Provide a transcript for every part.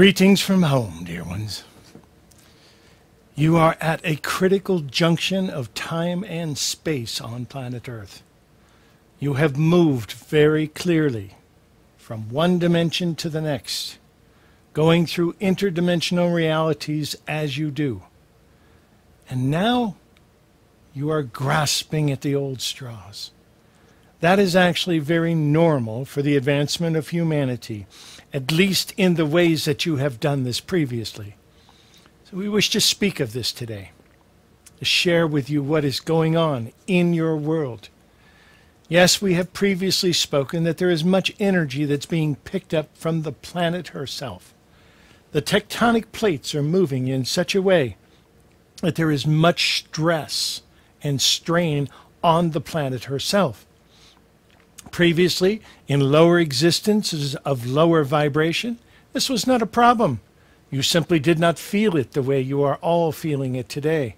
Greetings from home, dear ones. You are at a critical junction of time and space on planet Earth. You have moved very clearly from one dimension to the next, going through interdimensional realities as you do. And now you are grasping at the old straws. That is actually very normal for the advancement of humanity, at least in the ways that you have done this previously. So we wish to speak of this today, to share with you what is going on in your world. Yes, we have previously spoken that there is much energy that's being picked up from the planet herself. The tectonic plates are moving in such a way that there is much stress and strain on the planet herself. Previously, in lower existences of lower vibration, this was not a problem. You simply did not feel it the way you are all feeling it today.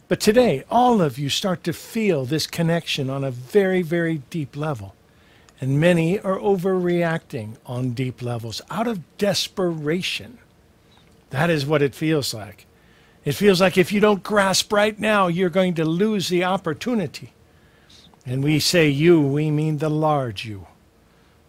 But today, all of you start to feel this connection on a very, very deep level. And many are overreacting on deep levels out of desperation. That is what it feels like. It feels like if you don't grasp right now, you're going to lose the opportunity. And we say you, we mean the large you.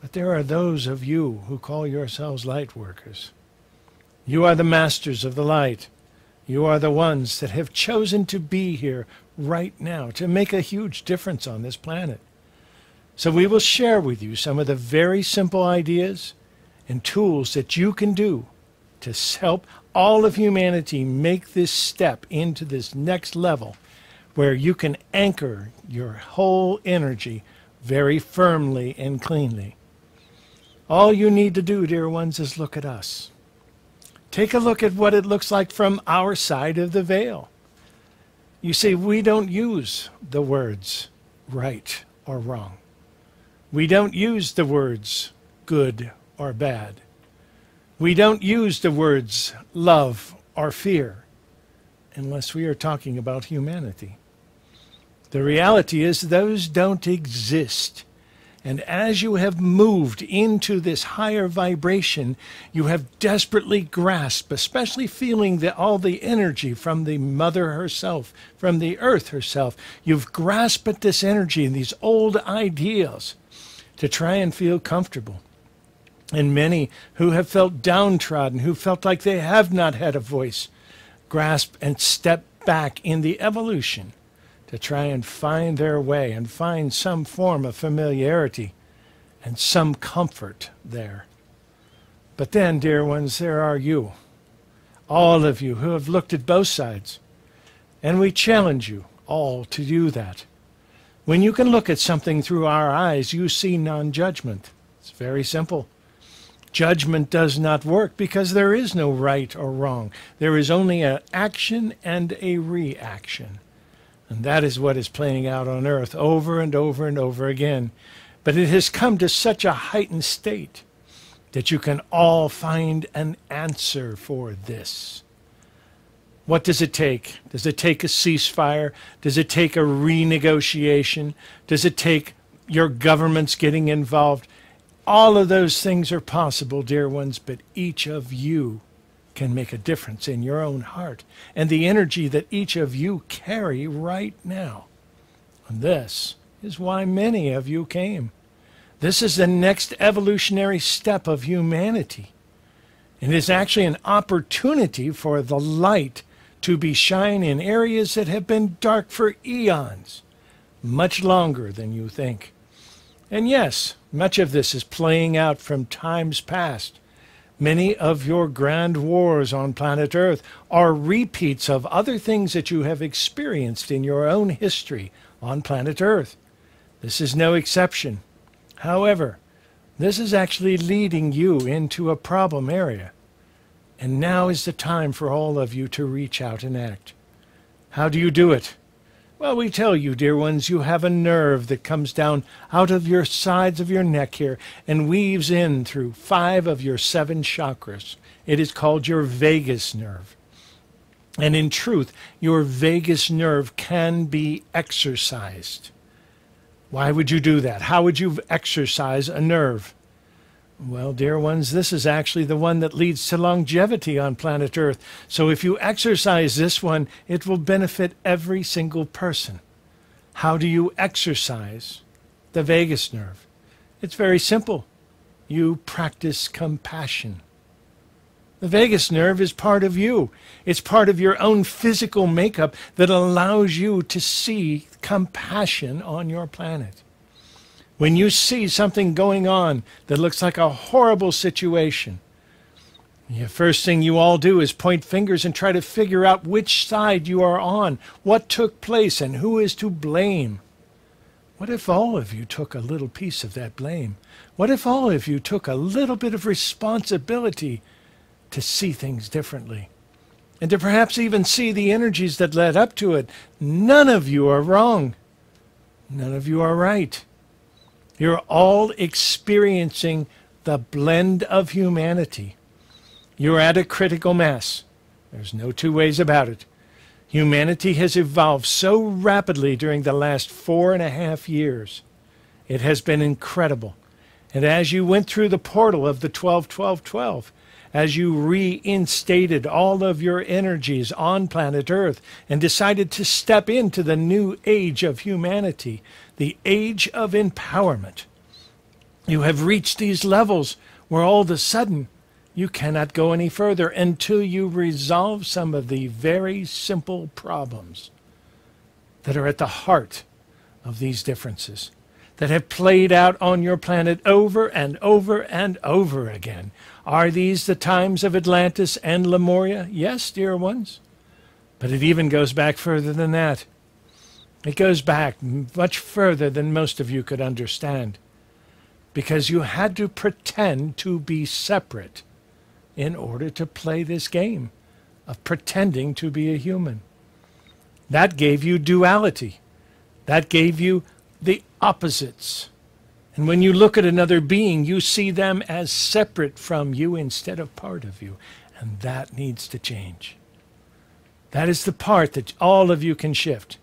But there are those of you who call yourselves light workers. You are the masters of the light. You are the ones that have chosen to be here right now to make a huge difference on this planet. So we will share with you some of the very simple ideas and tools that you can do to help all of humanity make this step into this next level, where you can anchor your whole energy very firmly and cleanly. All you need to do, dear ones, is look at us. Take a look at what it looks like from our side of the veil. You see, we don't use the words right or wrong. We don't use the words good or bad. We don't use the words love or fear unless we are talking about humanity. The reality is those don't exist. And as you have moved into this higher vibration, you have desperately grasped, especially feeling all the energy from the mother herself, from the earth herself. You've grasped at this energy and these old ideals to try and feel comfortable. And many who have felt downtrodden, who felt like they have not had a voice, grasp and step back in the evolution to try and find their way and find some form of familiarity and some comfort there. But then, dear ones, there are you, all of you who have looked at both sides. And we challenge you all to do that. When you can look at something through our eyes, you see non-judgment. It's very simple. Judgment does not work because there is no right or wrong. There is only an action and a reaction. And that is what is playing out on Earth over and over and over again. But it has come to such a heightened state that you can all find an answer for this. What does it take? Does it take a ceasefire? Does it take a renegotiation? Does it take your governments getting involved? All of those things are possible, dear ones, but each of you can make a difference in your own heart and the energy that each of you carry right now. And this is why many of you came. This is the next evolutionary step of humanity. It is actually an opportunity for the light to be shined in areas that have been dark for eons, much longer than you think. And yes, much of this is playing out from times past. Many of your grand wars on planet Earth are repeats of other things that you have experienced in your own history on planet Earth. This is no exception. However, this is actually leading you into a problem area. And now is the time for all of you to reach out and act. How do you do it? Well, we tell you, dear ones, you have a nerve that comes down out of your sides of your neck here and weaves in through 5 of your 7 chakras. It is called your vagus nerve. And in truth, your vagus nerve can be exercised. Why would you do that? How would you exercise a nerve? Well, dear ones, this is actually the one that leads to longevity on planet Earth. So if you exercise this one, it will benefit every single person. How do you exercise the vagus nerve? It's very simple. You practice compassion. The vagus nerve is part of you. It's part of your own physical makeup that allows you to see compassion on your planet. When you see something going on that looks like a horrible situation, the first thing you all do is point fingers and try to figure out which side you are on, what took place, and who is to blame. What if all of you took a little piece of that blame? What if all of you took a little bit of responsibility to see things differently? And to perhaps even see the energies that led up to it. None of you are wrong. None of you are right. You're all experiencing the blend of humanity. You're at a critical mass. There's no two ways about it. Humanity has evolved so rapidly during the last 4.5 years. It has been incredible. And as you went through the portal of the 12-12-12, as you reinstated all of your energies on planet Earth and decided to step into the new age of humanity, the age of empowerment, you have reached these levels where all of a sudden you cannot go any further until you resolve some of the very simple problems that are at the heart of these differences, that have played out on your planet over and over and over again. Are these the times of Atlantis and Lemuria? Yes, dear ones. But it even goes back further than that. It goes back much further than most of you could understand, because you had to pretend to be separate in order to play this game of pretending to be a human. That gave you duality. That gave you the opposites. And when you look at another being, you see them as separate from you instead of part of you. And that needs to change. That is the part that all of you can shift.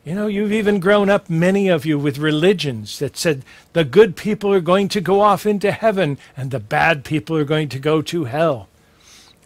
You know, you've even grown up, many of you, with religions that said the good people are going to go off into heaven and the bad people are going to go to hell.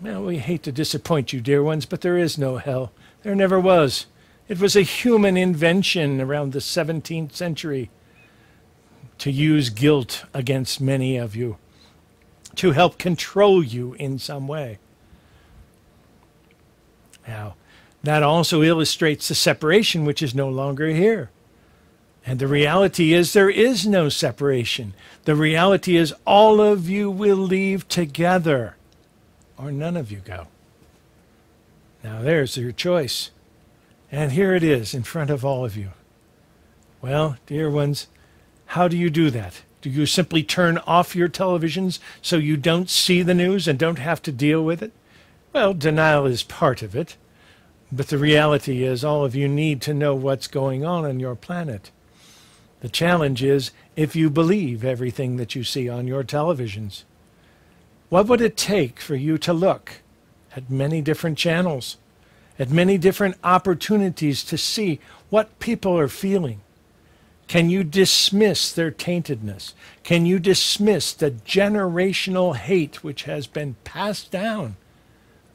Well, we hate to disappoint you, dear ones, but there is no hell. There never was. It was a human invention around the 17th century to use guilt against many of you, to help control you in some way. Now, that also illustrates the separation which is no longer here. And the reality is there is no separation. The reality is all of you will leave together, or none of you go. Now there's your choice. And here it is in front of all of you. Well, dear ones, how do you do that? Do you simply turn off your televisions so you don't see the news and don't have to deal with it? Well, denial is part of it. But the reality is all of you need to know what's going on your planet. The challenge is if you believe everything that you see on your televisions. What would it take for you to look at many different channels, at many different opportunities to see what people are feeling? Can you dismiss their taintedness? Can you dismiss the generational hate which has been passed down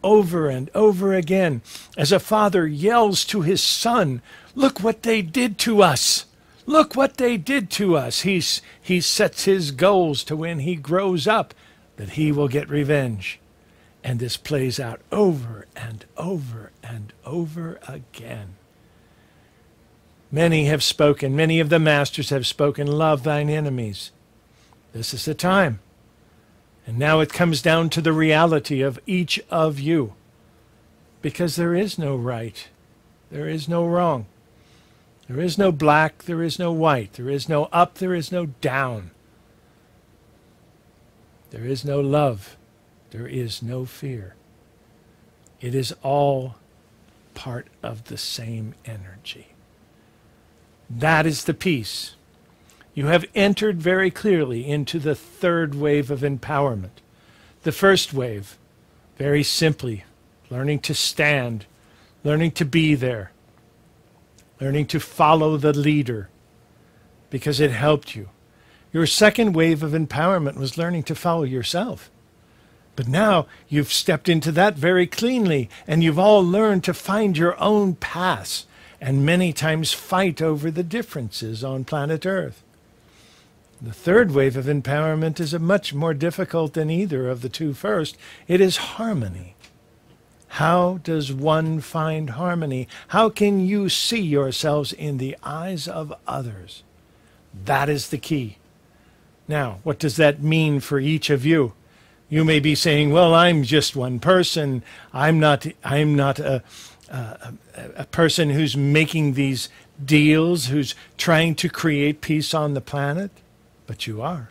over and over again as a father yells to his son, look what they did to us. Look what they did to us. He sets his goals to when he grows up that he will get revenge. And this plays out over and over and over again. Many have spoken, many of the masters have spoken, love thine enemies. This is the time. And now it comes down to the reality of each of you. Because there is no right. There is no wrong. There is no black. There is no white. There is no up. There is no down. There is no love. There is no fear. It is all part of the same energy. That is the peace. You have entered very clearly into the third wave of empowerment. The first wave, very simply, learning to stand, learning to be there, learning to follow the leader because it helped you. Your second wave of empowerment was learning to follow yourself. But now you've stepped into that very cleanly, and you've all learned to find your own paths, and many times fight over the differences on planet Earth. The third wave of empowerment is much more difficult than either of the two first. It is harmony. How does one find harmony? How can you see yourselves in the eyes of others? That is the key. Now, what does that mean for each of you? You may be saying, well, I'm just one person. I'm not a person who's making these deals, who's trying to create peace on the planet. But you are.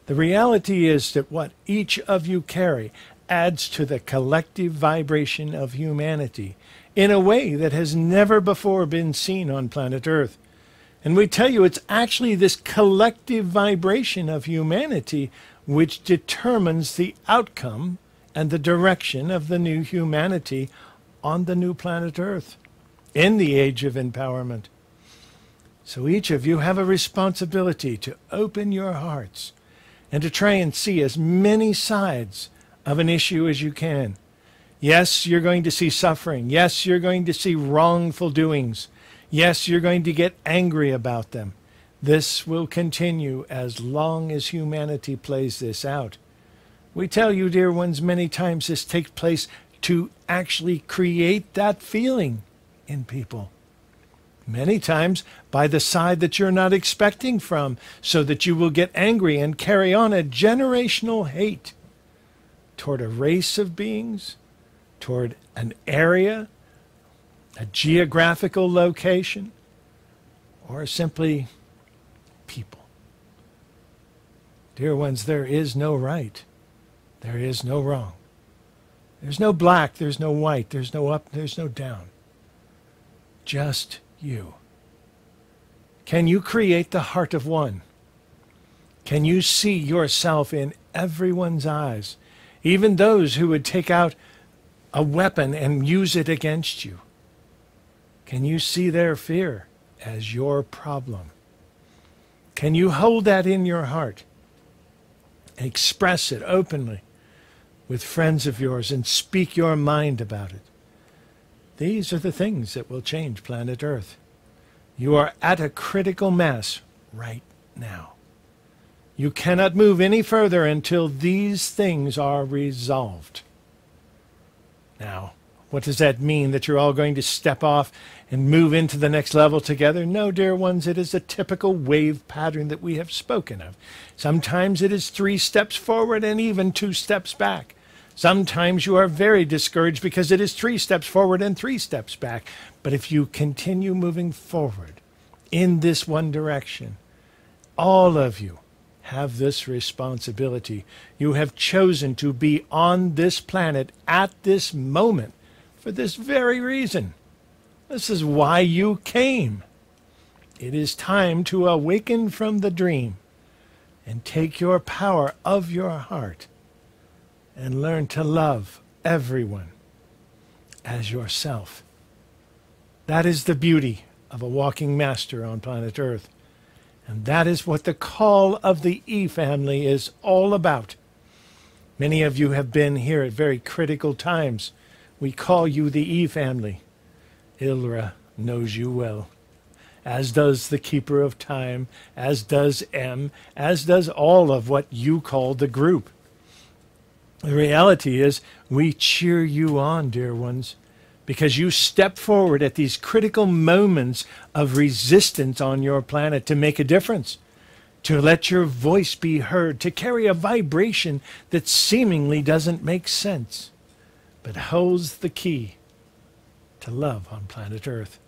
The reality is that what each of you carry adds to the collective vibration of humanity in a way that has never before been seen on planet Earth. And we tell you it's actually this collective vibration of humanity which determines the outcome and the direction of the new humanity on the new planet Earth in the age of empowerment. So each of you have a responsibility to open your hearts and to try and see as many sides of an issue as you can. Yes, you're going to see suffering. Yes, you're going to see wrongful doings. Yes, you're going to get angry about them. This will continue as long as humanity plays this out. We tell you, dear ones, many times this takes place to actually create that feeling in people. Many times by the side that you're not expecting from, so that you will get angry and carry on a generational hate toward a race of beings, toward an area, a geographical location, or simply people. Dear ones, there is no right. There is no wrong. There's no black, there's no white, there's no up, there's no down. Just you. Can you create the heart of one? Can you see yourself in everyone's eyes, even those who would take out a weapon and use it against you? Can you see their fear as your problem? Can you hold that in your heart and express it openly with friends of yours and speak your mind about it? These are the things that will change planet Earth. You are at a critical mass right now. You cannot move any further until these things are resolved. Now, what does that mean? That you're all going to step off and move into the next level together? No, dear ones, it is a typical wave pattern that we have spoken of. Sometimes it is 3 steps forward and even 2 steps back. Sometimes you are very discouraged because it is 3 steps forward and 3 steps back. But if you continue moving forward in this one direction, all of you have this responsibility. You have chosen to be on this planet at this moment for this very reason. This is why you came. It is time to awaken from the dream and take your power of your heart and learn to love everyone as yourself. That is the beauty of a walking master on planet Earth. And that is what the call of the E family is all about. Many of you have been here at very critical times. We call you the E family. Ilra knows you well, as does the Keeper of Time, as does M, as does all of what you call the group. The reality is we cheer you on, dear ones, because you step forward at these critical moments of resistance on your planet to make a difference, to let your voice be heard, to carry a vibration that seemingly doesn't make sense, but holds the key to love on planet Earth.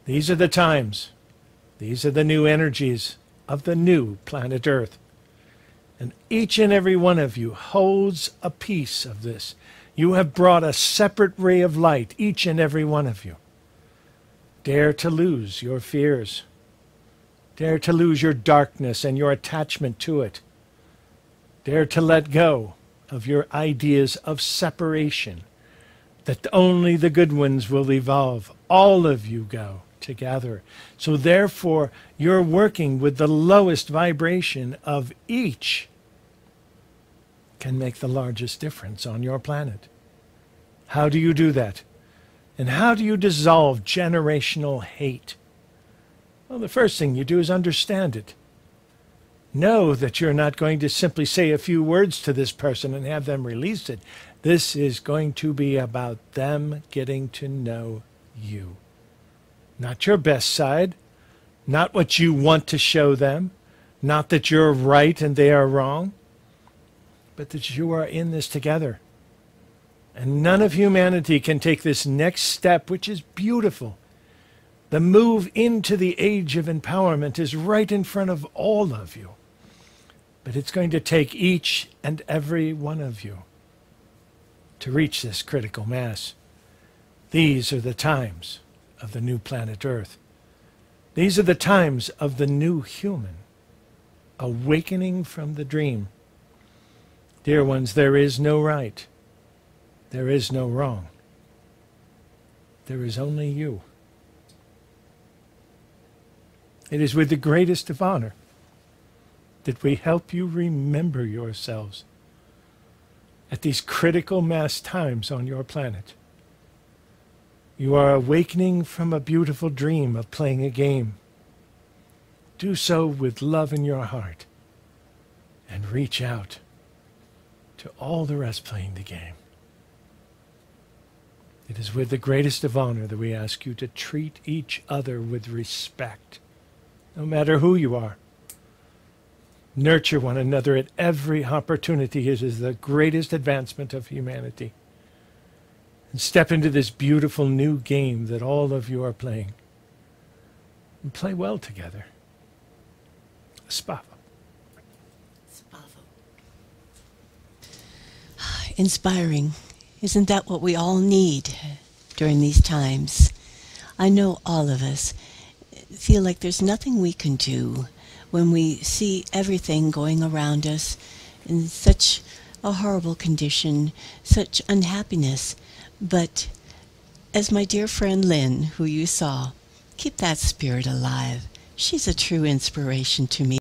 These are the times, these are the new energies of the new planet Earth. And each and every one of you holds a piece of this. You have brought a separate ray of light, each and every one of you. Dare to lose your fears. Dare to lose your darkness and your attachment to it. Dare to let go of your ideas of separation, that only the good ones will evolve. All of you go. together. So therefore, you're working with the lowest vibration of each can make the largest difference on your planet. How do you do that? And how do you dissolve generational hate? Well, the first thing you do is understand it. Know that you're not going to simply say a few words to this person and have them release it. This is going to be about them getting to know you. Not your best side, not what you want to show them, not that you're right and they are wrong, but that you are in this together. And none of humanity can take this next step, which is beautiful. The move into the age of empowerment is right in front of all of you. But it's going to take each and every one of you to reach this critical mass. These are the times of the new planet Earth. These are the times of the new human, awakening from the dream. Dear ones, there is no right. There is no wrong. There is only you. It is with the greatest of honor that we help you remember yourselves at these critical mass times on your planet. You are awakening from a beautiful dream of playing a game. Do so with love in your heart and reach out to all the rest playing the game. It is with the greatest of honor that we ask you to treat each other with respect, no matter who you are. Nurture one another at every opportunity. It is the greatest advancement of humanity. And step into this beautiful new game that all of you are playing. And play well together. Spavo. Inspiring. Isn't that what we all need during these times? I know all of us feel like there's nothing we can do when we see everything going around us in such a horrible condition, such unhappiness. But as my dear friend Lynn, who you saw, keep that spirit alive. She's a true inspiration to me.